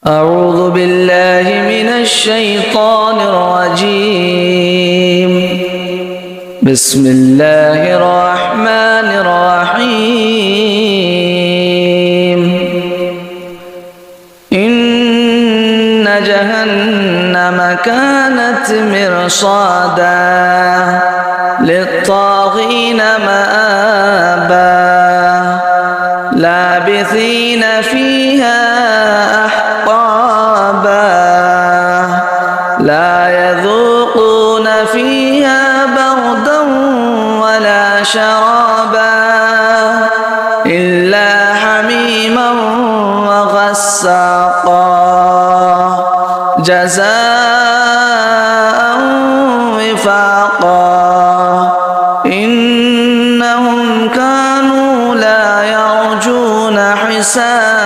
أعوذ بالله من الشيطان الرجيم بسم الله الرحمن الرحيم إن جهنم كانت مرصادا للطاغين مآبا لابثين فيها أحقابا لا يذوقون فيها بردا ولا شرابا إلا حميما وغساقا جزاء وفاقا إنهم كانوا لا يرجون حسابا